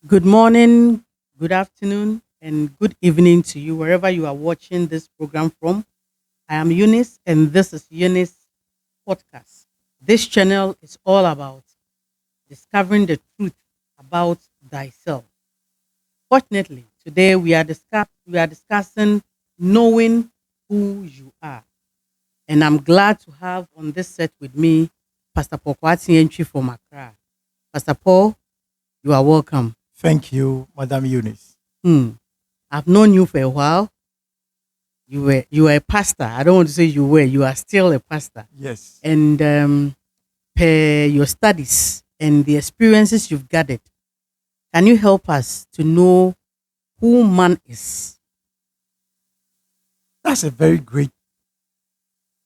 Good morning, good afternoon, and good evening to you, wherever you are watching this program from. I am Eunice, and this is Eunice Podcast. This channel is all about discovering the truth about thyself. Fortunately, today we are discussing knowing who you are, and I'm glad to have on this set with me Pastor Paul Kwati from Accra. Pastor Paul, you are welcome. Thank you, Madam Eunice. Hmm. I've known you for a while. You were a pastor. I don't want to say you were. You are still a pastor. Yes. And per your studies and the experiences you've gathered, can you help us to know who man is? That's a very great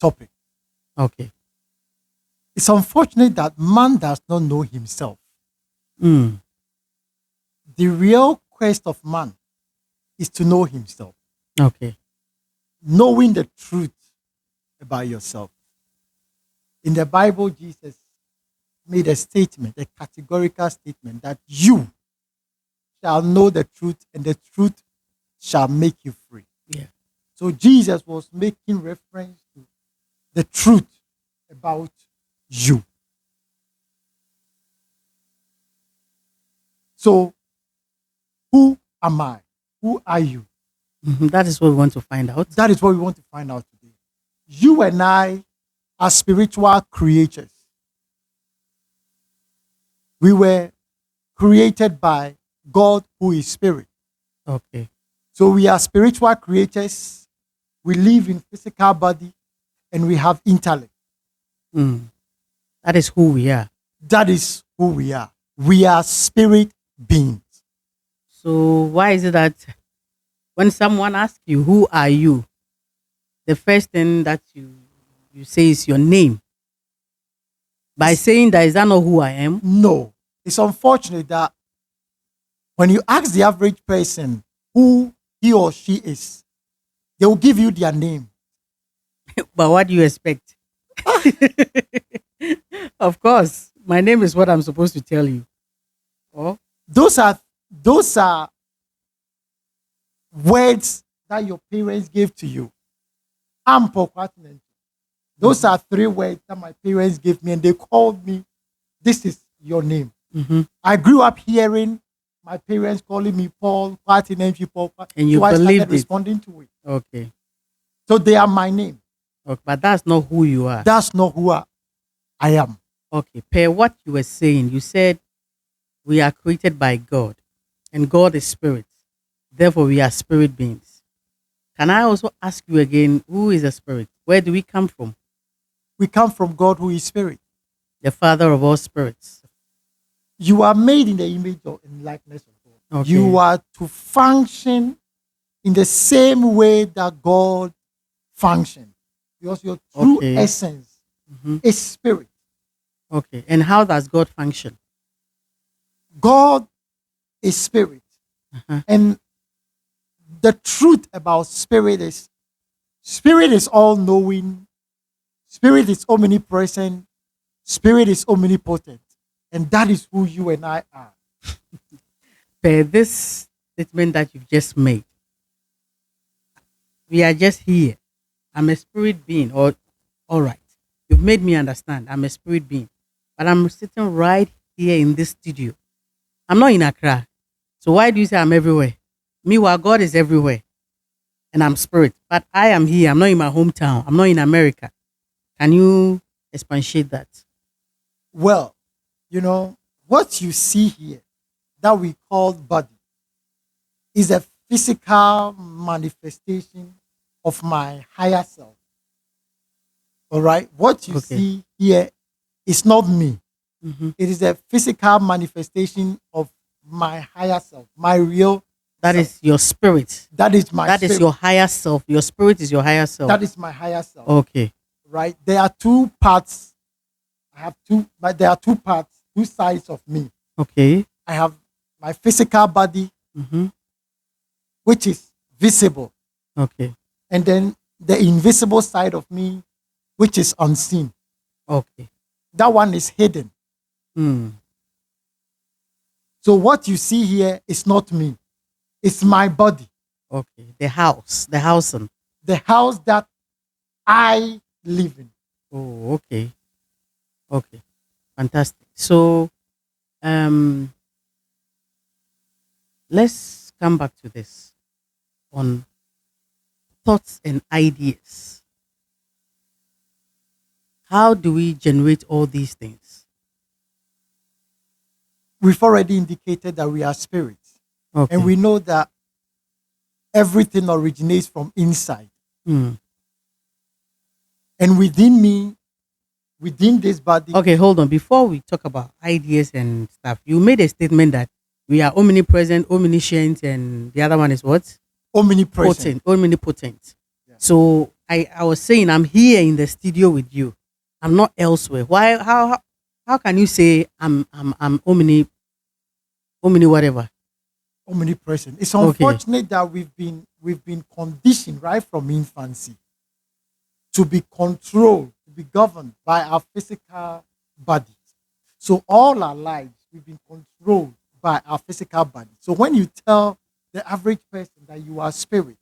topic. Okay. It's unfortunate that man does not know himself. Mm. The real quest of man is to know himself, Okay. knowing the truth about yourself. In the Bible, Jesus made a statement, a categorical statement, that you shall know the truth and the truth shall make you free. Yeah. So Jesus was making reference to the truth about you. So who am I? Who are you? That is what we want to find out. That is what we want to find out today. You and I are spiritual creatures. We were created by God, who is spirit. Okay. So we are spiritual creatures. We live in physical body and we have intellect. Mm. That is who we are. That is who we are. We are spirit beings. So why is it that when someone asks you who are you, the first thing that you say is your name? By saying that, is that not who I am? No. It's unfortunate that when you ask the average person who he or she is, they will give you their name. But what do you expect? Of course, my name is what I'm supposed to tell you. Oh, Those are words that your parents gave to you. I'm Pokwatinentu. Those mhm, are three words that my parents gave me, and they called me, this is your name. mhm. I grew up hearing my parents calling me Paul, Kwatinentu, Paul. And you So I started believed it. responding to it. Okay. So they are my name. Okay, but that's not who you are. That's not who I am. Okay. Per what you were saying, you said we are created by God, and God is spirit. Therefore, we are spirit beings. Can I also ask you again, who is a spirit? Where do we come from? We come from God, who is spirit. The father of all spirits. You are made in the image and likeness of God. You Okay. are to function in the same way that God functions, because your true Okay. essence Mhm. is spirit. Okay. And how does God function? God is spirit. Uh-huh. And the truth about spirit is all knowing, spirit is omnipresent, spirit is omnipotent. And that is who you and I are. Per this statement that you've just made, we are just here. I'm a spirit being, or all right. You've made me understand. I'm a spirit being, but I'm sitting right here in this studio. I'm not in Accra. So why do you say I'm everywhere? Meanwhile, God is everywhere and I'm spirit. But I am here. I'm not in my hometown. I'm not in America. Can you expatiate that? Well, what you see here that we call body is a physical manifestation of my higher self. All right. What you Okay. see here is not me. Hmm. It is a physical manifestation of my higher self, my real That self. is your spirit. That is my That is spirit. your higher self. Your spirit is your higher self. That is my higher self. Okay. Right? There are two parts. But there are two parts, two sides of me. Okay. I have my physical body, Hmm. which is visible, Okay. and then the invisible side of me, which is unseen. Okay. That one is hidden. Hmm. So what you see here is not me. It's my body. Okay. The house. The house that I live in. Oh, okay. Okay. Fantastic. So, um, let's come back to this on thoughts and ideas. How do we generate all these things? We've already indicated that we are spirits. And Okay. we know that everything originates from inside. Hmm. And within me, within this body, Okay, hold on. Before we talk about ideas and stuff, you made a statement that we are omnipresent, omniscient, and the other one is what? omnipresent. Omnipotent. Yeah. So I was saying I'm here in the studio with you. I'm not elsewhere. Why? How can you say I'm omni whatever? Omnipresent. It's Okay. unfortunate that we've been conditioned right from infancy to be controlled, to be governed by our physical bodies. So all our lives we've been controlled by our physical body. So when you tell the average person that you are spirit,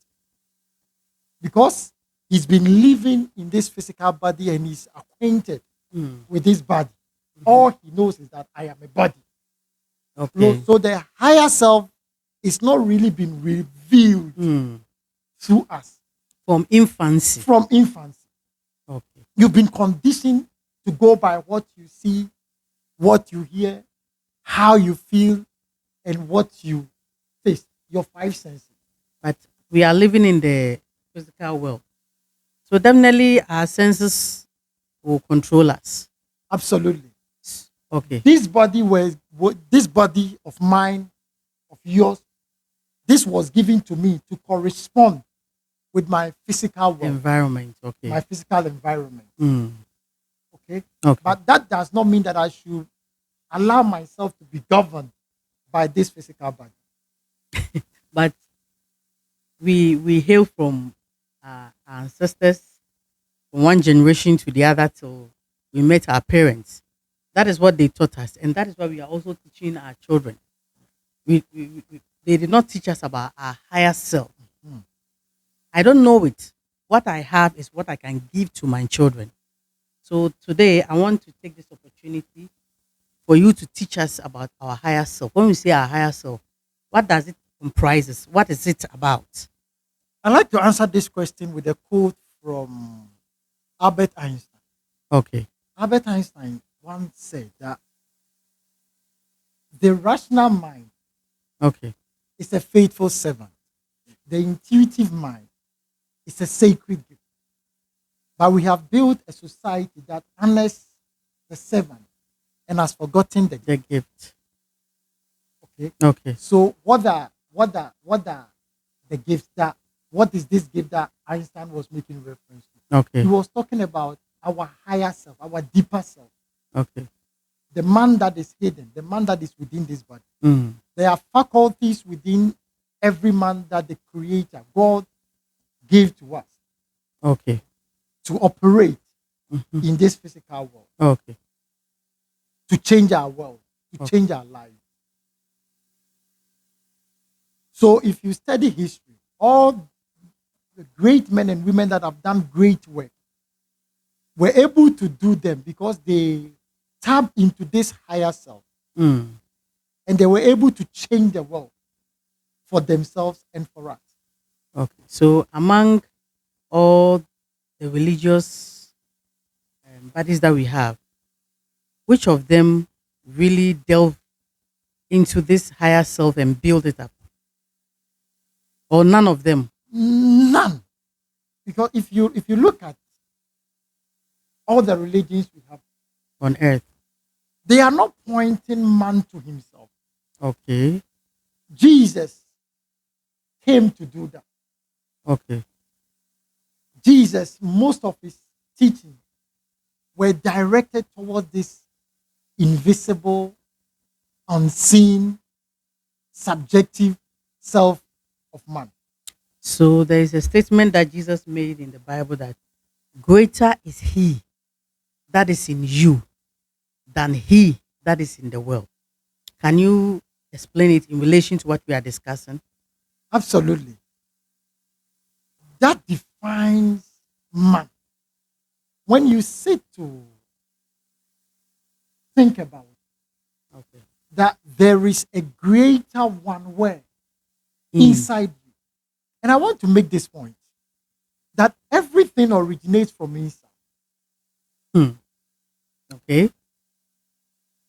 because he's been living in this physical body and he's acquainted Hmm. with this body, Mhm. all he knows is that I am a body. Okay. So the higher self is not really been revealed Hmm. through us From infancy. from infancy. Okay. You've been conditioned to go by what you see, what you hear, how you feel, and what you taste, your five senses. But we are living in the physical world. So definitely our senses will control us. Absolutely. Okay. This body of mine, of yours, this was given to me to correspond with my physical world, Environment. Okay. my physical environment. Mm. Okay. Okay. But that does not mean that I should allow myself to be governed by this physical body. But we hail from our ancestors from one generation to the other till we met our parents. That is what they taught us, and that is what we are also teaching our children. They did not teach us about our higher self. Mm. I don't know it. What I have is what I can give to my children. So today I want to take this opportunity for you to teach us about our higher self. When we say our higher self, what does it comprises? What is it about? I'd like to answer this question with a quote from Albert Einstein. Okay. Albert Einstein once said that the rational mind Okay. is a faithful servant. The intuitive mind is a sacred gift. But we have built a society that honors the servant and has forgotten the The gift. gift. Okay. Okay. So what are the gifts that what is this gift that Einstein was making reference to? He Okay. was talking about our higher self, our deeper self, Okay. the man that is hidden, the man that is within this body. Mm. There are faculties within every man that the Creator, God, gave to us Okay. to operate Mhm. in this physical world, Okay. to change our world, to Okay. change our lives. So if you study history, all the great men and women that have done great work were able to do them because they tapped into this higher self Mm. and they were able to change the world for themselves and for us. Okay. So among all the religious bodies that we have, which of them really delve into this higher self and build it up, or none of them None. Because if you look at all the religions we have, on earth? they are not pointing man to himself. Okay. Jesus came to do that. Okay. Jesus, most of his teaching were directed towards this invisible, unseen, subjective self of man. So there is a statement that Jesus made in the Bible that greater is he that is in you than he that is in the world. Can you explain it in relation to what we are discussing? Absolutely. That defines man. When you sit to think about Okay. that there is a greater one where Mm. inside you. And I want to make this point that everything originates from inside. Hmm. Okay.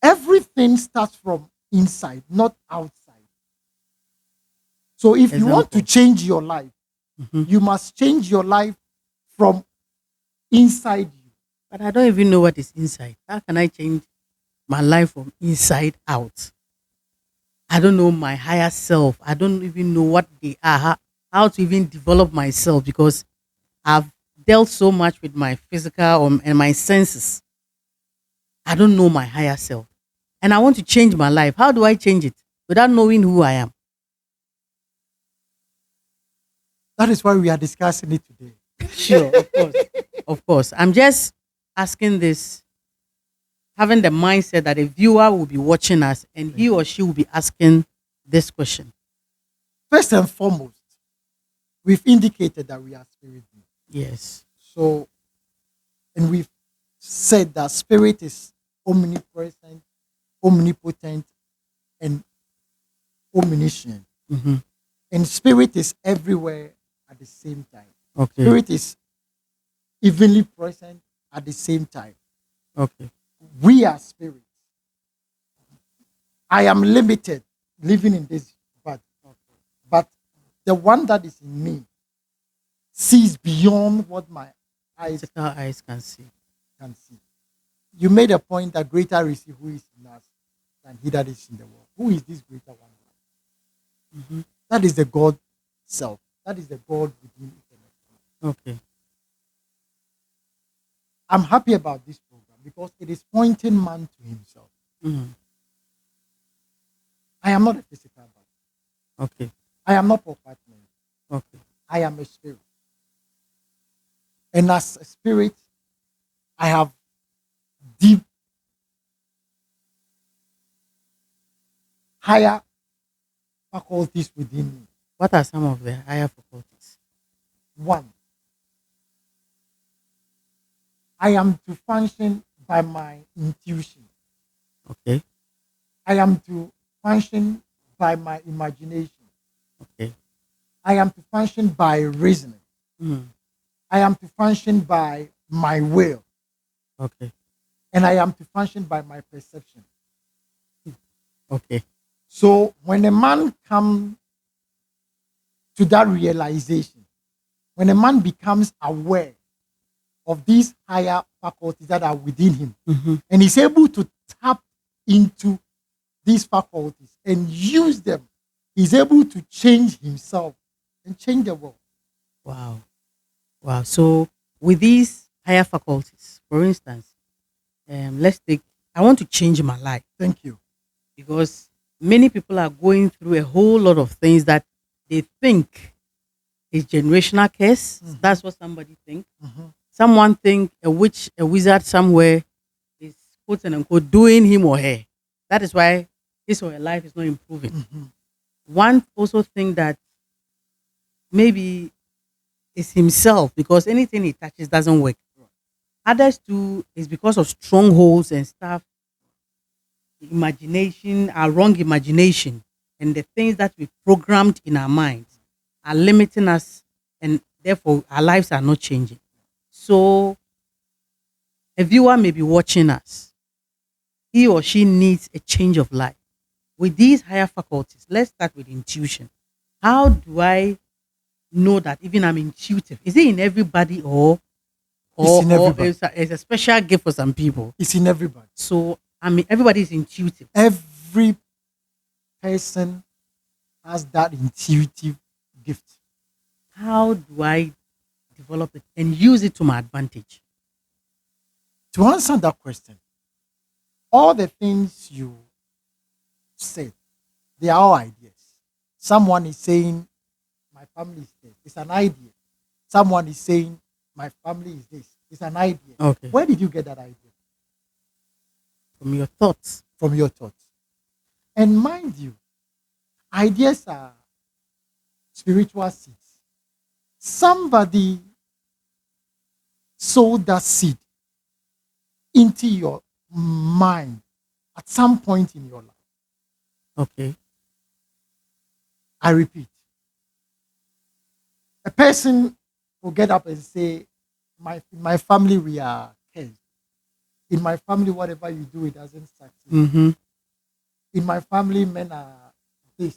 Everything starts from inside, not outside. So if you want to Example. change your life, Mhm. you must change your life from inside you. But I don't even know what is inside. How can I change my life from inside out? I don't know my higher self. I don't even know what they are, how to even develop myself because I've dealt so much with my physical and my senses. I don't know my higher self. And I want to change my life. How do I change it without knowing who I am? That is why we are discussing it today. Sure, of course. Of course. I'm just asking this, having the mindset that a viewer will be watching us and he or she will be asking this question. First and foremost, we've indicated that we are spirit beings. Yes. So, and we've said that spirit is omnipresent, omnipotent, and omniscient. Hmm. And spirit is everywhere at the same time. Okay. Spirit is evenly present at the same time. Okay. We are spirit. I am limited living in this body, but the one that is in me sees beyond what my eyes Physical eyes can see. can see. You made a point that greater is he who is in us than he that is in the world. Who is this greater one? Hmm. That is the God self. That is the God within eternity. Okay. I'm happy about this program because it is pointing man to himself. Mhm. I am not a physical body. Okay. I am not compartment. Okay. I am a spirit. And as a spirit, I have deep, higher faculties within me. What are some of the higher faculties? One, I am to function by my intuition. Okay. I am to function by my imagination. Okay. I am to function by reasoning. Mm. I am to function by my will. Okay. And I am to function by my perception. Okay. So when a man comes to that realization, when a man becomes aware of these higher faculties that are within him, Hmm. and is able to tap into these faculties and use them, he's able to change himself and change the world. Wow. Wow. So with these higher faculties, for instance, let's take. I want to change my life Thank you. because many people are going through a whole lot of things that they think is generational curse. Mhm, That's what somebody thinks. mhm, Someone think a witch, a wizard somewhere is quote and unquote doing him or her. That is why his or her life is not improving. mhm. One also think that maybe it's himself because anything he touches doesn't work. Others too is because of strongholds and stuff, imagination, our wrong imagination, and the things that we programmed in our minds are limiting us, and therefore our lives are not changing. So a viewer may be watching us. He or she needs a change of life. With these higher faculties, let's start with intuition. How do I know that even I'm intuitive? Is it in everybody It's in or everybody. it's a special gift for some people? It's in everybody. So I mean everybody is intuitive. Every person has that intuitive gift. How do I develop it and use it to my advantage? To answer that question, all the things you said, they are all ideas. Someone is saying, my family is this. It's an idea. Someone is saying, my family is this. It's an idea. Okay. Where did you get that idea? From your thoughts. From your thoughts. And mind you, Ideas are spiritual seeds. Somebody sowed that seed into your mind at some point in your life. Okay. I repeat, a person will get up and say, in my family, we are cursed. In my family, whatever you do, it doesn't succeed. Mm-hmm. In my family, men are this.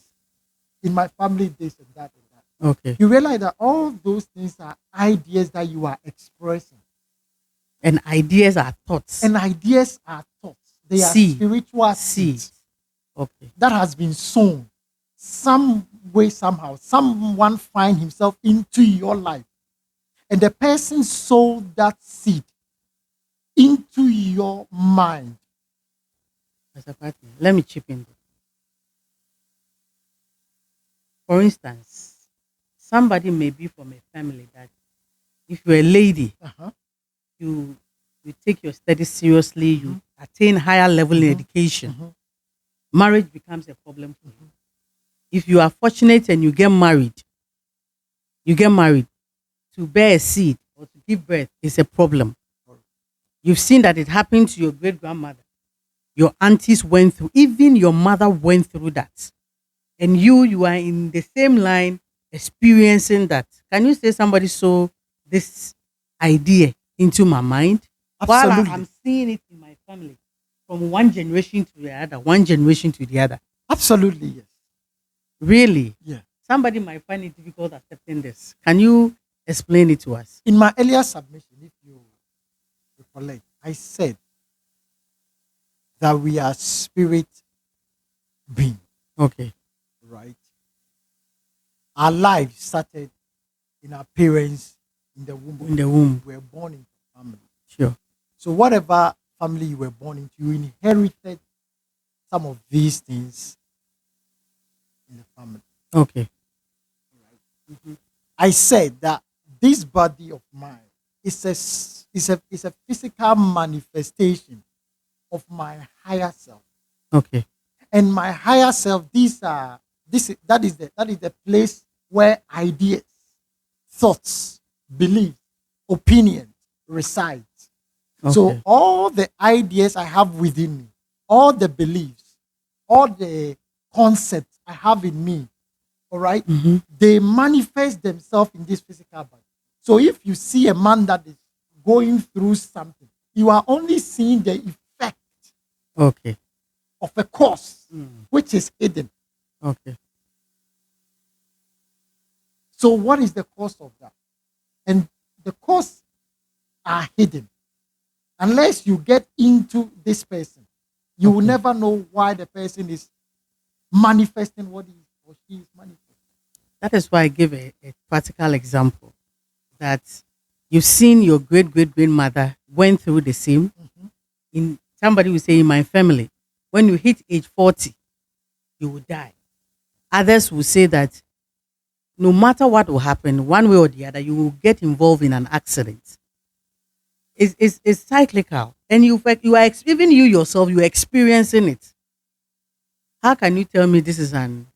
In my family, this and that and that. Okay. You realize that all those things are ideas that you are expressing. And ideas are thoughts. And ideas are thoughts. They are Seed. spiritual Seed. seeds Okay. that has been sown some way, somehow. Someone find himself into your life. And the person sowed that seed into your mind. Mr. Patton, let me chip in. For instance, somebody may be from a family that if you're a lady, Uh-huh. you you take your studies seriously, you attain higher level in education, marriage becomes a problem for you. If you are fortunate and you get married to bear a seed or to give birth is a problem. You've seen that it happened to your great grandmother. Your aunties went through, even your mother went through that. And you are in the same line experiencing that. Can you say somebody saw this idea into my mind? While I'm Absolutely. seeing it in my family from one generation to the other, one generation to the other. Absolutely, yes. Really? Yeah. Somebody might find it difficult accepting this. Can you explain it to us? In my earlier submission, if you recollect, I said that we are spirit being, Okay. right? Our life started in our parents in the womb. In the womb. We were born into family. Sure. So whatever family you were born into, you inherited some of these things in the family. Okay. I said that this body of mine is a physical manifestation of my higher self. Okay. And my higher self, that is the place where ideas, thoughts, beliefs, opinions reside. So Okay. all the ideas I have within me, all the beliefs, all the concepts I have in me, all right, Mm-hmm. they manifest themselves in this physical body. So if you see a man that is going through something, you are only seeing the effect Okay. of a cause Mm. which is hidden. Okay. So what is the cause of that? And the cause are hidden. Unless you get into this person, you will Okay. never know why the person is manifesting what he or she is manifesting. That is why I give a practical example that you've seen your great great grandmother went through the same. Mhm. In somebody will say in my family, when you hit age 40, you will die. Others will say that no matter what will happen, one way or the other, you will get involved in an accident. It's cyclical, and even you yourself, you're experiencing it. How can you tell me this is an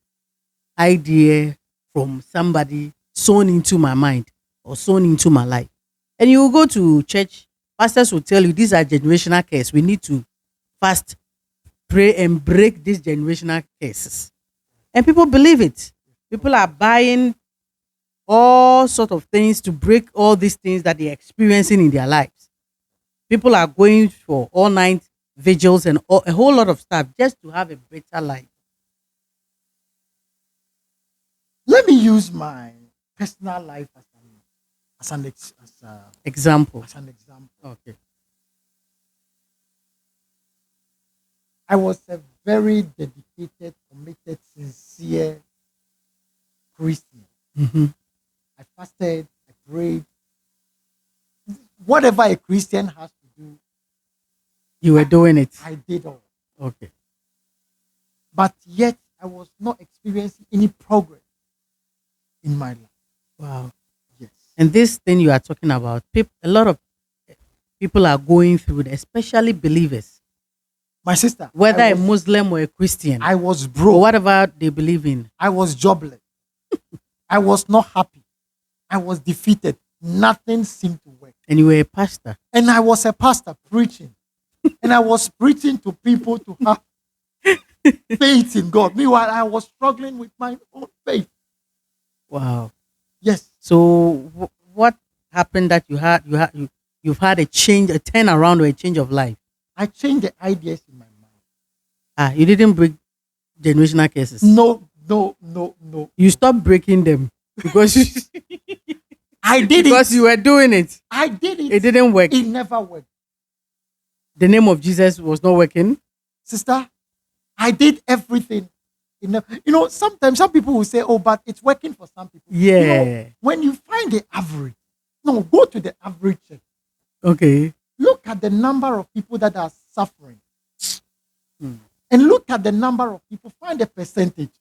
idea from somebody sown into my mind or sown into my life? And you will go to church, pastors will tell you these are generational curses. We need to fast, pray, and break these generational curses. And people believe it. People are buying all sort of things to break all these things that they're experiencing in their lives. People are going for all night vigils and a whole lot of stuff just to have a better life. Let me use my personal life Example. as an example. Okay. I was a very dedicated, committed, sincere Christian. Mm-hmm. I fasted, I prayed. Whatever a Christian has to do, You were doing it. I did all. Okay. But yet, I was not experiencing any progress in my life. Wow. Yes. And this thing you are talking about, a lot of people are going through it, especially believers. My sister, whether a Muslim or a Christian I was or broke. whatever they believe in. I was jobless. I was not happy. I was defeated. Nothing seemed to work. And you were a pastor. And I was a pastor preaching. And I was preaching to people to have faith in God. Meanwhile, I was struggling with my own faith. Wow. Yes. So what happened that you've had a change, a turnaround or a change of life? I changed the ideas in my mind. You didn't break generational curses. No. You stopped breaking them because I did because you were doing it. I did it. It didn't work. It never worked. The name of Jesus was not working. Sister, I did everything. Sometimes some people will say, oh, but it's working for some people. Yeah. When you find the average, no, go to the average. Okay. Look at the number of people that are suffering. Hmm. And look at the number of people. Find a percentage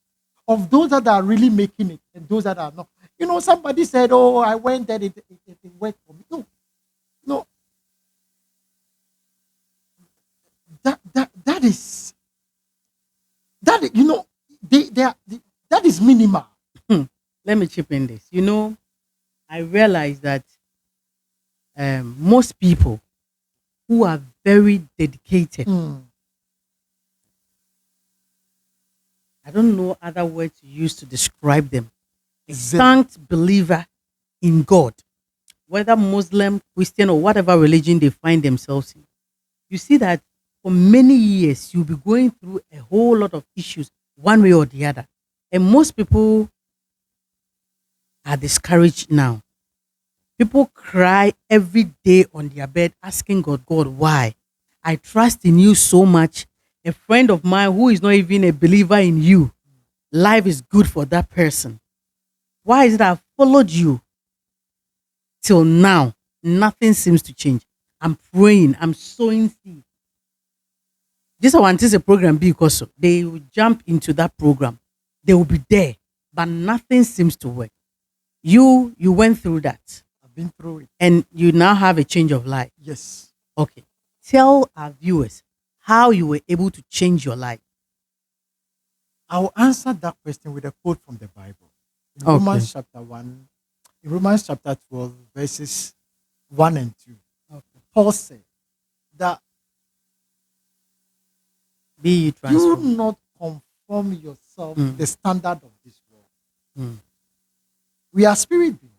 of those that are really making it and those that are not. Somebody said, oh, I went there, it worked for me. No. That is that is minimal. Let me chip in this. I realize that most people who are very dedicated, I don't know other word to use to describe them. A staunch believer in God, whether Muslim, Christian, or whatever religion they find themselves in. You see that for many years you'll be going through a whole lot of issues one way or the other. And most people are discouraged now. People cry every day on their bed asking God, why? I trust in you so much. A friend of mine who is not even a believer in you, life is good for that person. Why is it I've followed you till now? Nothing seems to change. I'm praying, I'm sowing seed. This I want a program because they will jump into that program. They will be there, but nothing seems to work. You went through that. I've been through it. And you now have a change of life. Yes. Okay. Tell our viewers how you were able to change your life. I'll answer that question with a quote from the Bible. In Romans chapter 1, in Romans chapter 12, verses 1 and 2. Okay. Paul said that be ye transformed. Do not conform yourself to the standard of this world. We are spirit beings.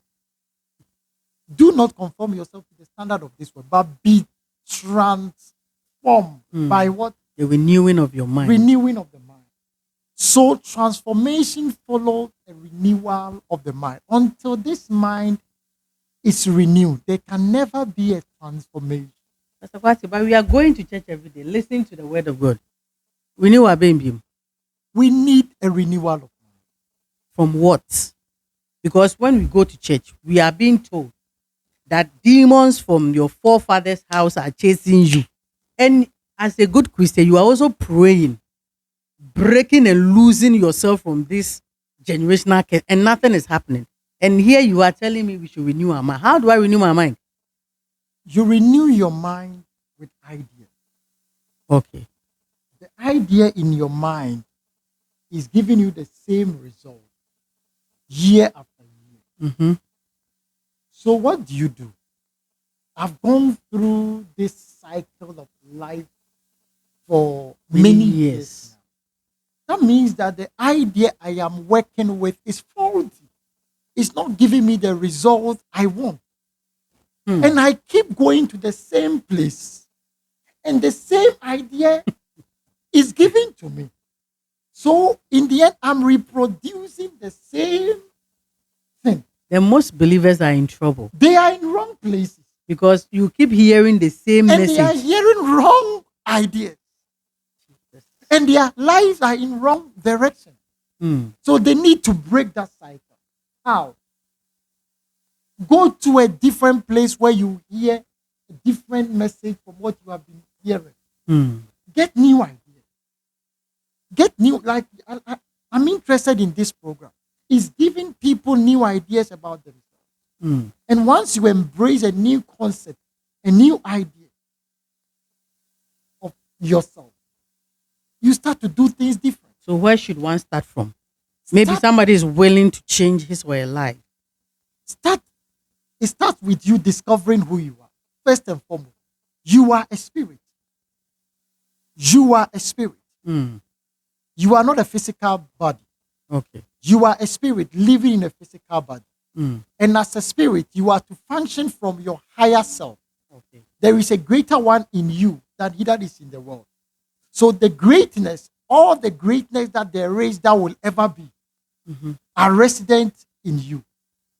Do not conform yourself to the standard of this world, but be transformed by what? The renewing of your mind. Renewing of the mind. So transformation follows a renewal of the mind. Until this mind is renewed, there can never be a transformation. But we are going to church every day, listening to the word of God. We need our baby. We need a renewal of mind. From what? Because when we go to church, we are being told that demons from your forefathers' house are chasing you. And as a good Christian, you are also praying, breaking and losing yourself from this generational curse, and nothing is happening. And here you are telling me we should renew our mind. How do I renew my mind? You renew your mind with ideas. Okay. The idea in your mind is giving you the same result year after year. So what do? I've gone through this cycle of life for many years now. That means that the idea I am working with is faulty. It's not giving me the result I want. And I keep going to the same place. And the same idea is given to me. So in the end, I'm reproducing the same thing. Then most believers are in trouble. They are in wrong places. Because you keep hearing the same message. And they are hearing wrong ideas. And their lives are in wrong direction. So they need to break that cycle. How? Go to a different place where you hear a different message from what you have been hearing. Get new ideas. Get new, like I'm interested in this program. It's giving people new ideas about themselves. And once you embrace a new concept, a new idea of yourself, You start to do things different. So where should one start from? Maybe Start, somebody is willing to change his or her life. start. It starts with you discovering who you are. First and foremost, you are a spirit. You are a spirit. Mm, You are not a physical body. okay. You are a spirit living in a physical body. Mm, And as a spirit, you are to function from your higher self. okay. There is a greater one in you than he that is in the world. So the greatness, all the greatness that there is that will ever be, Mm-hmm. are resident in you.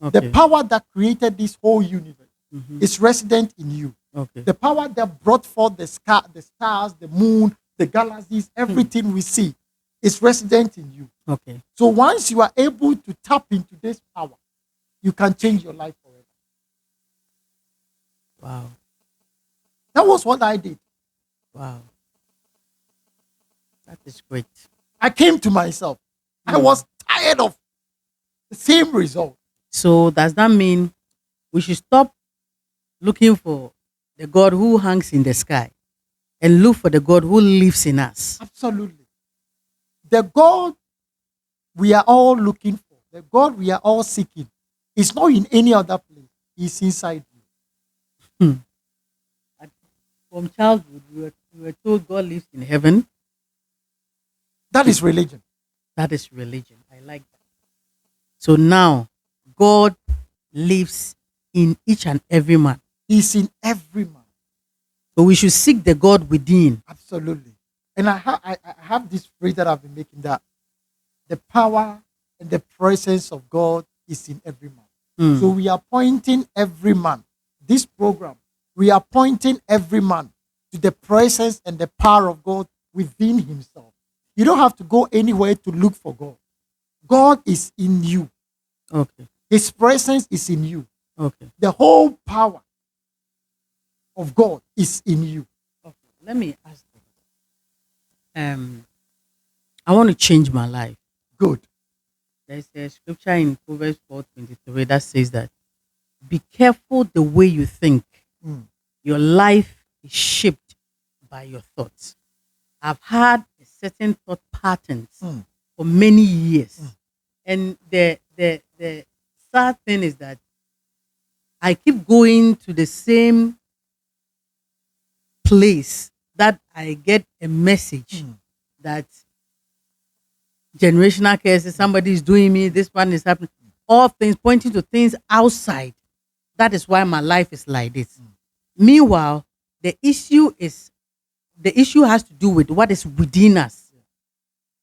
The Okay. power that created this whole universe Mm-hmm. is resident in you. Okay. The power that brought forth the stars, the moon, the galaxies, everything we see is resident in you. Okay. So once you are able to tap into this power, you can change your life forever. Wow. That was what I did. Wow. That is great. I came to myself. I Mm. was tired of the same result. So does that mean we should stop looking for the God who hangs in the sky and look for the God who lives in us? Absolutely. The God we are all looking for, the God we are all seeking, is not in any other place. He's inside you. Hmm. From childhood, we were told God lives in heaven. That is religion. That is religion. I like that. So now, God lives in each and every man. He's in every man. So we should seek the God within. Absolutely. And I have this phrase that I've been making, that the power and the presence of God is in every man. Hmm. So we are pointing every man. This program, we are pointing every man to the presence and the power of God within himself. You don't have to go anywhere to look for God. God is in you. Okay. His presence is in you. Okay. The whole power of God is in you. Okay. Let me ask you. I want to change my life. Good. There's a scripture in Proverbs 4:23 that says that be careful the way you think. Mm. Your life is shaped by your thoughts. I've had a certain thought patterns Mm. for many years. Mm. And the sad thing is that I keep going to the same place that I get a message Mm. that generational curses, somebody is doing me, this one is happening. All things pointing to things outside. That is why my life is like this. Meanwhile, the issue has to do with what is within us.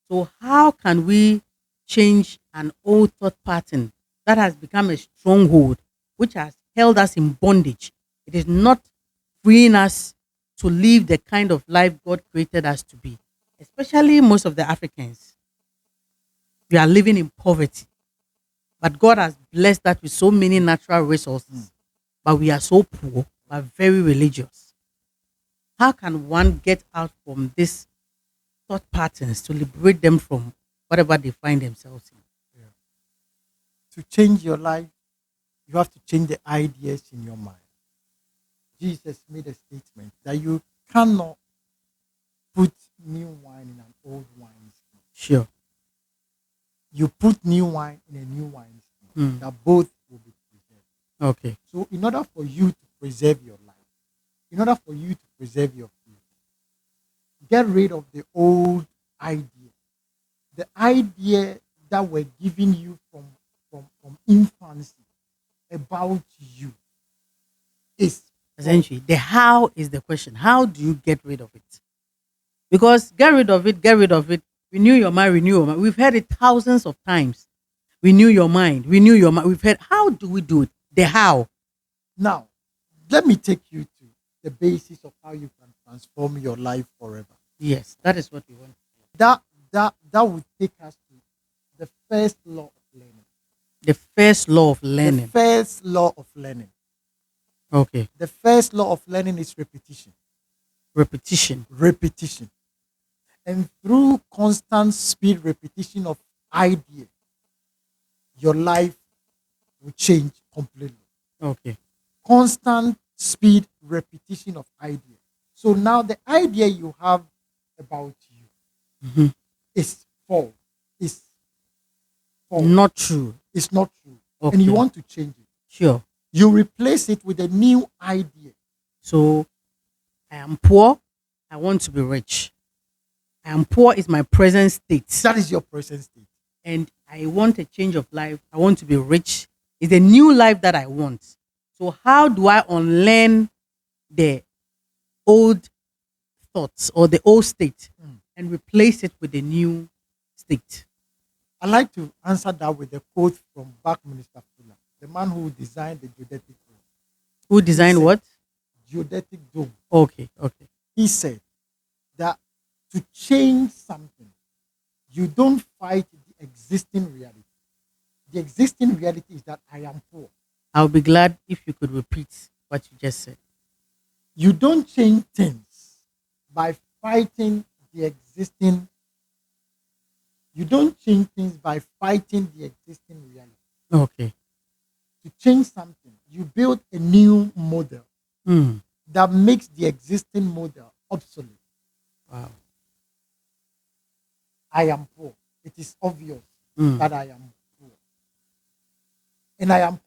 So how can we change an old thought pattern that has become a stronghold, which has held us in bondage? It is not freeing us to live the kind of life God created us to be. Especially most of the Africans, we are living in poverty. But God has blessed us with so many natural resources. But we are so poor, but very religious. How can one get out from these thought patterns to liberate them from whatever they find themselves in? Yeah. To change your life, you have to change the ideas in your mind. Jesus made a statement that you cannot put new wine in an old wine skin. Sure. You put new wine in a new wine skin, Mm. that both will be preserved. Okay. So, in order for you to preserve your life, in order for you to preserve your future, get rid of the old idea, the idea that were given you from infancy about you is Essentially, the how is the question. How do you get rid of it? Because get rid of it. Renew your mind, renew your mind. We've heard it thousands of times. Renew your mind, renew your mind. We've heard, how do we do it? The how. now. Let me take you to the basis of how you can transform your life forever. Yes, that is what we want. That would take us to the first law of learning. The first law of The learning. first law of learning. Okay. The first law of learning is repetition. Repetition. Repetition. And through constant speed repetition of idea, your life will change completely. Okay. Constant speed repetition of idea. So now the idea you have about you, Mhm. is false. Is false. Not true. It's not true. And you Okay. want to change it. Sure. You replace it with a new idea. So I am poor. I want to be rich. I am poor is my present state. That is your present state. And I want a change of life. I want to be rich. It's a new life that I want. So how do I unlearn the old thoughts or the old state Mm. and replace it with a new state? I like to answer that with a quote from Buckminster Fuller, the man who designed the geodetic dome. Who He designed said, what? geodetic dome. Okay, okay. He said that to change something, you don't fight the existing reality. The existing reality is that I am poor. I'll be glad if you could repeat what you just said. You don't change things by fighting the existing. You don't change things by fighting the existing reality. Okay. To change something, you build a new model Mm. that makes the existing model obsolete. Wow. I am poor. It is obvious Mm. that I am poor. And I am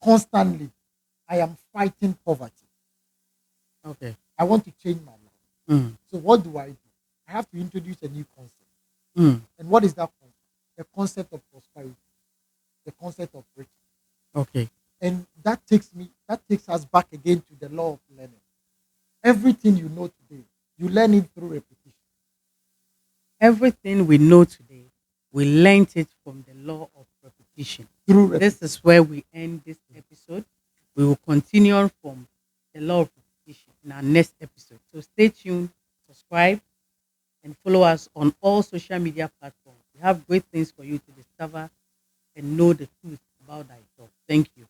constantly, I am fighting poverty. Okay. I want to change my life. Mm. So what do I do? I have to introduce a new concept. Mm. And what is that concept? The concept of prosperity, the concept of riches. Okay. And that takes us back again to the law of learning. Everything you know today, you learn it through repetition. Everything we know today, we learned it from the law of repetition. Through This repetition. is where we end this episode. We will continue on from the law of repetition in our next episode. So stay tuned, subscribe, and follow us on all social media platforms. We have great things for you to discover and know the truth about thyself. Thank you.